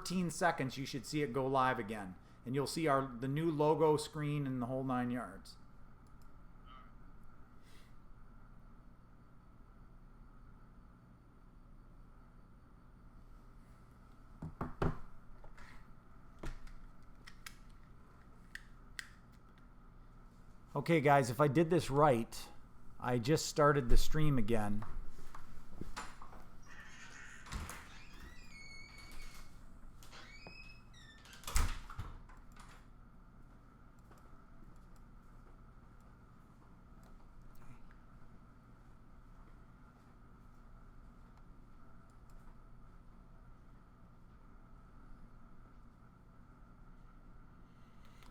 13 seconds, you should see it go live again. And you'll see the new logo screen and the whole 9 yards. Okay, guys, if I did this right, I just started the stream again.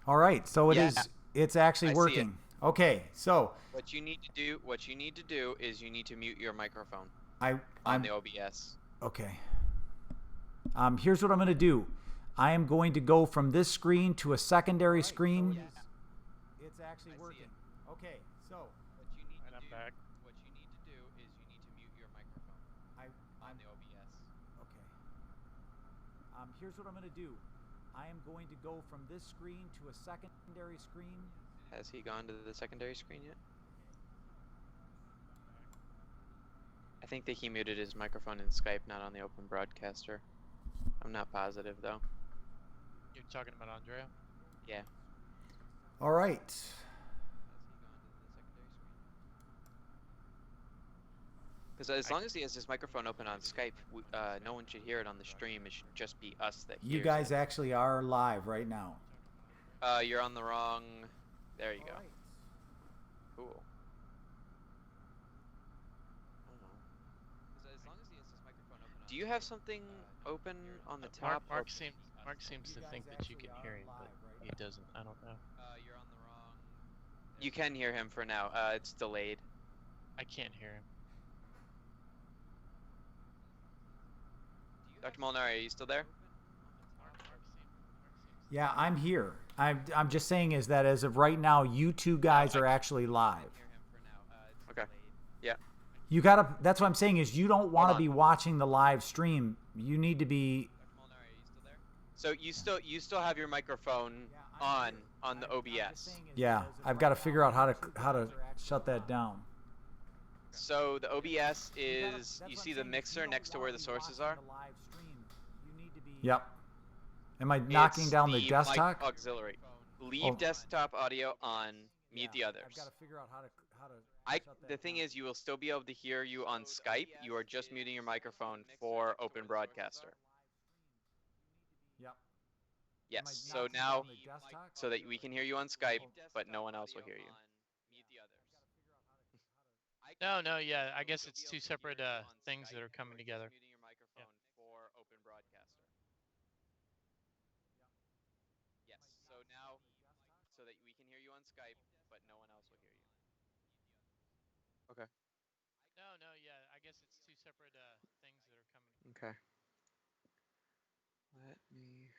All right, so it's actually working. Okay, so what you need to do is you need to mute your microphone on the OBS. Okay. Here's what I'm going to do. I am going to go from this screen to a secondary screen. So it's actually working. Okay, so what you need to do is you need to mute your microphone on the OBS. Okay. Here's what I'm going to do. I am going to go from this screen to a secondary screen. Has he gone to the secondary screen yet? I think that he muted his microphone in Skype, not on the open broadcaster. I'm not positive, though. You're talking about Andrea? Yeah. All right. Has he gone to the secondary screen? Because as long as he has his microphone open on Skype, no one should hear it on the stream. It should just be us that hears it. You guys actually are live right now. You're on the wrong... There you go. Right. Cool. As long as he has his microphone open. Do you have something open on the top? Mark seems to think that you can hear him, but he doesn't. I don't know. You're on the wrong... You can hear him for now. It's delayed. I can't hear him. Dr. Molinari, are you still there? Yeah, I'm here. I'm just saying is that as of right now, you two guys are actually live. Okay. Yeah. You gotta. That's what I'm saying is you don't want to be watching the live stream. You need to be. So you still have your microphone on the OBS. Yeah, I've got to figure out how to shut that down. So the OBS is, you see the mixer next to where the sources are? Yep. Am I knocking down the desktop? Mic auxiliary. Leave desktop audio on, mute the others. I've got to figure out how to the thing is, you will still be able to hear you on Skype. You are just muting your microphone for Open Broadcaster. Yep. Yes. So now, so that we can hear you on Skype, but no one else will hear you. No, yeah. I guess it's two separate things that are coming together. Muting your microphone for Open Broadcaster. Yes. So now, so that we can hear you on Skype, but no one else will hear you. Okay. No, yeah. I guess it's two separate things that are coming. Okay. Let me.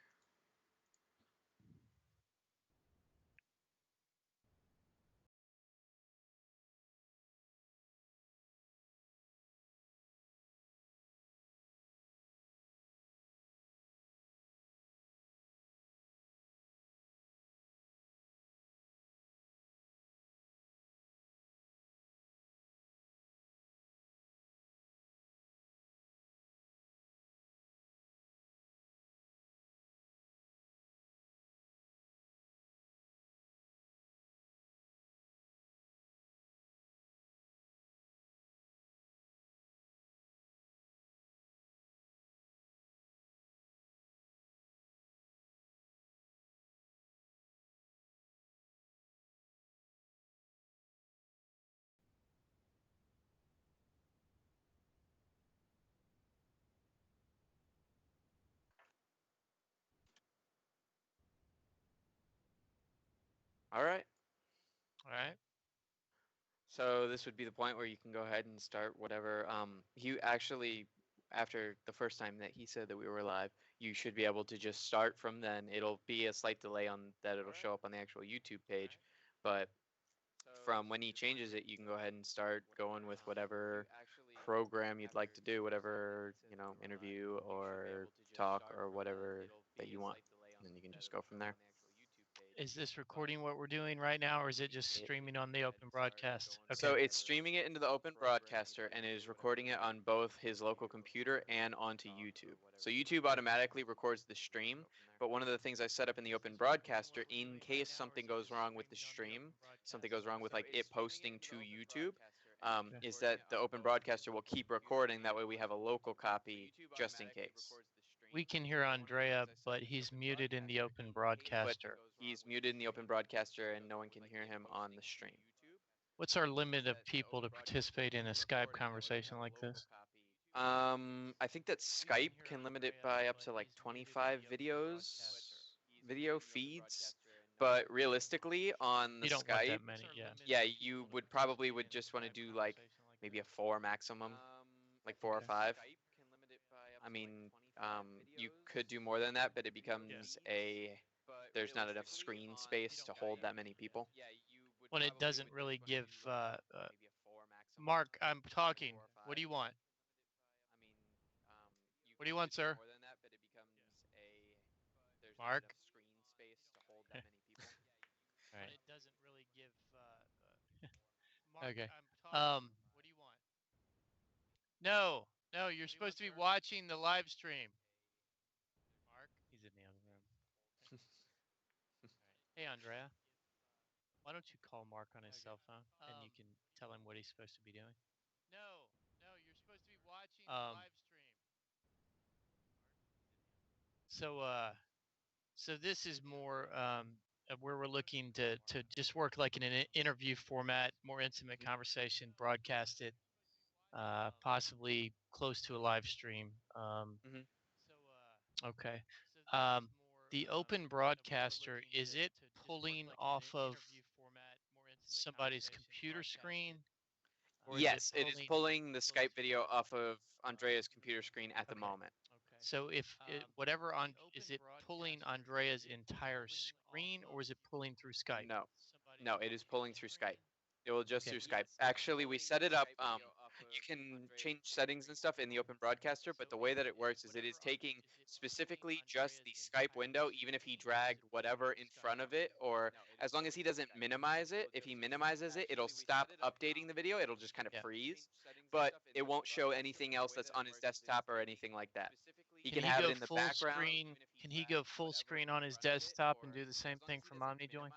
All right. So this would be the point where you can go ahead and start whatever. He actually, after the first time that he said that we were live, you should be able to just start from then. It'll be a slight delay on that. It'll show up on the actual YouTube page, but from when he changes it, you can go ahead and start going with whatever program you'd like to do, whatever, interview or talk or whatever that you want. And then you can just go from there. Is this recording what we're doing right now, or is it just streaming on the open broadcast? So it's streaming it into the open broadcaster and is recording it on both his local computer and onto YouTube. So YouTube automatically records the stream, but one of the things I set up in the open broadcaster, in case something goes wrong with the stream, something goes wrong with like it posting to YouTube, is that the open broadcaster will keep recording. That way we have a local copy just in case. We can hear Andrea, but he's muted in the open broadcaster. He's muted in the open broadcaster and no one can hear him on the stream. What's our limit of people to participate in a Skype conversation like this? I think that Skype can limit it by up to like 25 video feeds, but realistically on the You don't Skype, want that many, yeah. Yeah, you would just want to do like maybe a 4 maximum, like 4 or Okay. 5. I mean, you could do more than that, but it becomes there's not enough screen space to hold that many people. When it doesn't really give, Mark, I'm talking. What do you want? What do you want, sir? Mark? All right. It doesn't really give, okay. What do you want? No, you're supposed to be watching the live stream. Mark? He's in the other room. Hey, Andrea. Why don't you call Mark on his cell phone and you can tell him what he's supposed to be doing? No, you're supposed to be watching the live stream. So this is more where we're looking to just work like in an interview format, more intimate conversation, broadcast it, possibly close to a live stream. Okay. The open broadcaster, is it pulling off of somebody's computer screen? Yes, it is pulling the Skype video off of Andrea's computer screen at the moment. So if whatever is it pulling Andrea's entire screen, or is it pulling through Skype? No, it is pulling through Skype. It will just through Skype. Actually, we set it up. You can change settings and stuff in the open broadcaster, but the way that it works is it is taking specifically just the Skype window, even if he dragged whatever in front of it, or as long as he doesn't minimize it. If he minimizes it, it'll stop updating the video. It'll just kind of freeze, but it won't show anything else that's on his desktop or anything like that. He can have it in the background. Can he go full screen on his desktop and do the same thing from OmniJoin?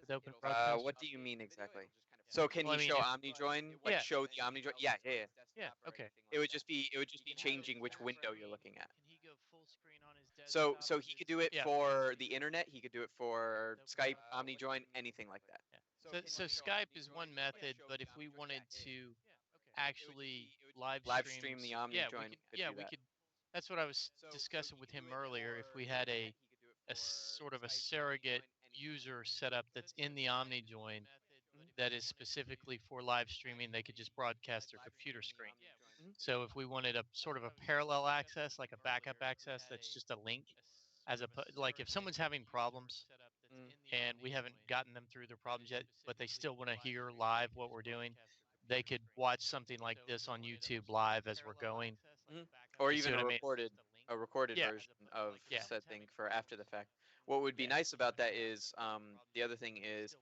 With open broadcaster? What do you mean exactly? So can he show OmniJoin? Like show the OmniJoin? Yeah. Yeah. Okay. It would just be changing which window you're looking at. So he could do it for the internet. He could do it for Skype, OmniJoin, anything like that. So Skype is one method, but if we wanted to actually live stream the OmniJoin, we could. That's what I was discussing with him earlier. If we had a sort of a surrogate user setup that's in the OmniJoin that is specifically for live streaming, they could just broadcast their computer screen. So if we wanted a sort of a parallel access, like a backup access, that's just a link, like if someone's having problems and we haven't gotten them through their problems yet, but they still want to hear live what we're doing, they could watch something like this on YouTube live as we're going. Or even a recorded version of said thing for after the fact. What would be nice about that is the other thing is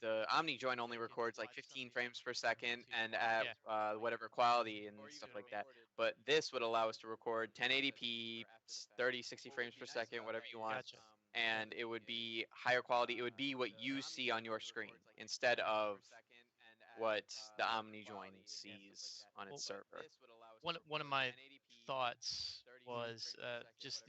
the OmniJoin only records like 15 frames per second and at whatever quality and stuff like that. But this would allow us to record 1080p, 30, 60 frames per second, whatever you want. Gotcha. And it would be higher quality. It would be what you see on your screen instead of what the OmniJoin sees on its server. One of my thoughts was just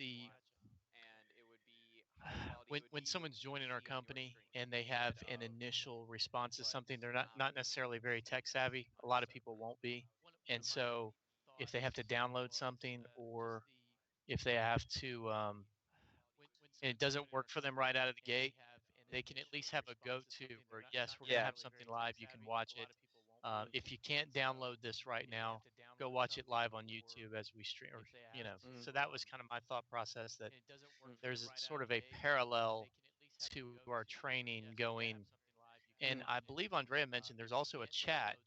when someone's joining our company and they have an initial response to something, they're not necessarily very tech savvy. A lot of people won't be, and so if they have to download something or if they have to and it doesn't work for them right out of the gate, they can at least have a go-to where, yes, we're going to have something live, you can watch it. If you can't download this right now, go watch it live on YouTube as we stream, So that was kind of my thought process, that there's sort of a parallel to our training going. And I believe Andrea mentioned there's also a chat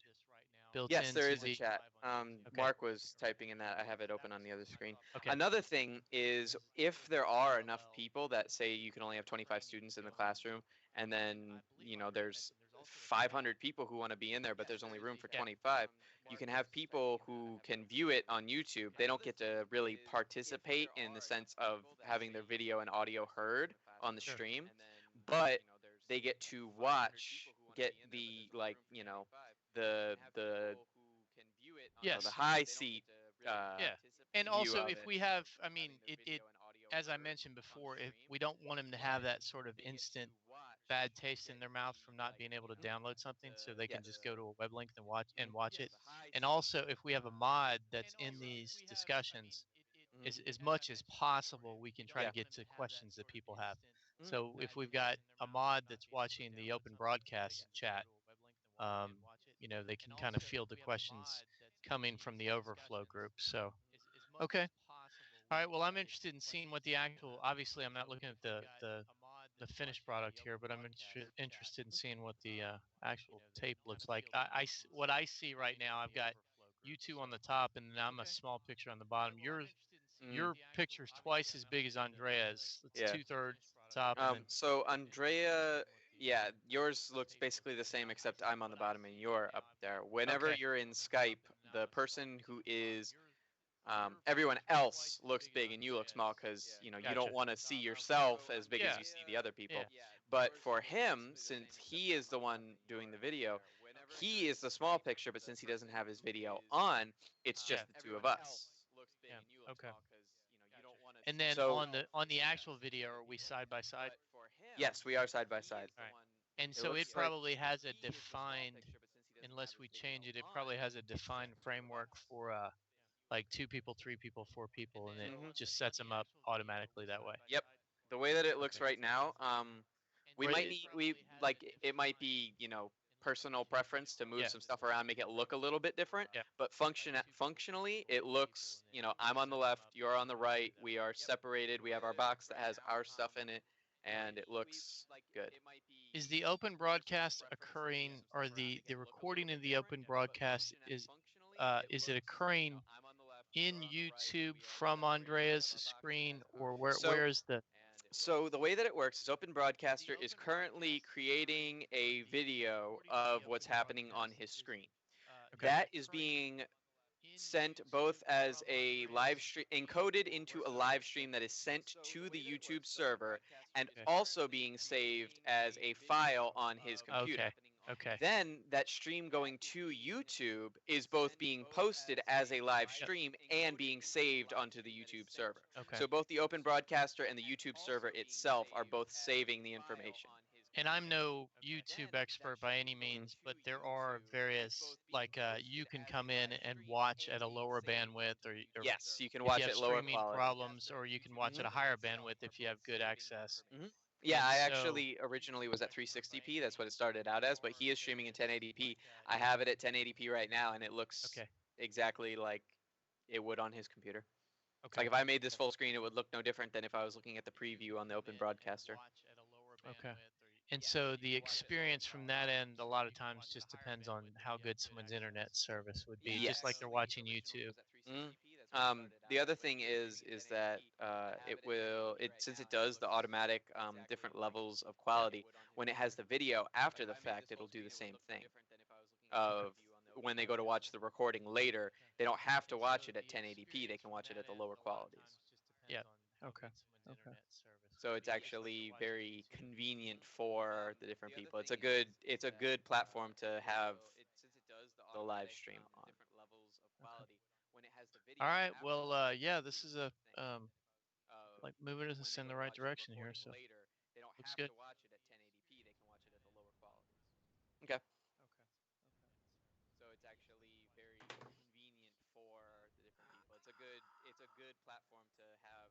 built Yes, there into is a the. chat. Okay. Mark was typing in that. I have it open on the other screen. Okay. Another thing is if there are enough people that say you can only have 25 students in the classroom, and then there's 500 people who want to be in there, but there's only room for 25. You can have people who can view it on YouTube. They don't get to really participate in the sense of having their video and audio heard on the Sure. stream, but they get to get the the Yes. the high seat Yeah. And view also, of if it. we have, I mean, as I mentioned before, if we don't want them to have that sort of instant bad taste in their mouth from not being able to download something, so they can just go to a web link and watch it. And also, if we have a mod that's in these discussions, Mhm. as much as possible, we can try Yeah. to get to questions that people have. Mhm. So if we've got a mod that's watching the open broadcast chat, they can kind of field the questions coming from the overflow group. So, okay. All right. Well, I'm interested in seeing what the actual. Obviously, I'm not looking at the finished product here, but I'm interested in seeing what the actual tape looks like. What I see right now, I've got you two on the top, and then I'm a small picture on the bottom. Your picture's twice as big as Andrea's. It's Yeah. 2/3 top, and then So Andrea, yeah, yours looks basically the same except I'm on the bottom and you're up there. Whenever okay. you're in Skype, the person who is everyone else looks big and you look small because you Gotcha. don't want to see yourself as big as Yeah. you see the other people. Yeah. But for him, since he is the one doing the video, he is the small picture. But since he doesn't have his video on, it's just the two of us. Yeah. Okay. And then So on the actual video, are we side by side? yes, we are side by side. All right. And It so it looks like probably has a defined, unless we change it, it probably has a defined framework for like 2 people, 3 people, 4 people, and it Mhm. just sets them up automatically that way. Yep. The way that it looks Okay. right now, we Right, might need it might be personal preference to move Yeah. some stuff around, make it look a little bit different. Yeah. But functionally, it looks I'm on the left, you're on the right. We are separated. We have our box that has our stuff in it, and it looks good. Is the open broadcast occurring, or the recording of the open broadcast is it occurring in YouTube from Andrea's screen, or So where's the? So the way that it works is Open Broadcaster is currently creating a video of what's happening on his screen. Okay. That is being sent both as a live stream, encoded into a live stream that is sent to the YouTube server, and Okay. also being saved as a file on his computer. Okay. Okay. Then that stream going to YouTube is both being posted as a live stream and being saved onto the YouTube server. Okay. So both the Open Broadcaster and the YouTube server itself are both saving the information. And I'm no YouTube expert by any means, but there are various, like you can come in and watch at a lower bandwidth, or Yes, you can if you watch have at lower streaming quality. problems, or you can watch at a Mhm. higher bandwidth if you have good access. Yeah, And I so- actually originally was at 360p. That's what it started out as, but he is streaming in 1080p. I have it at 1080p right now, and it looks Okay. exactly like it would on his computer. Okay. Like if I made this full screen, it would look no different than if I was looking at the preview on the Open Broadcaster. Okay. And so the experience from that end, a lot of times, just depends on how good someone's internet service would be, just like Yes. they're watching YouTube. The other thing is that since it does the automatic different levels of quality, when it has the video after the fact, it'll do the same thing. Of when they go to watch the recording later, they don't have to watch it at 1080p. They can watch it at the lower qualities. Yeah. Okay. Okay. So it's actually very convenient for the different people. It's a good platform to have the live stream on. All right. Well, yeah, this is a like moving us in the right direction here. So looks good. Okay. So it's actually very convenient for the different people. It's a good platform to have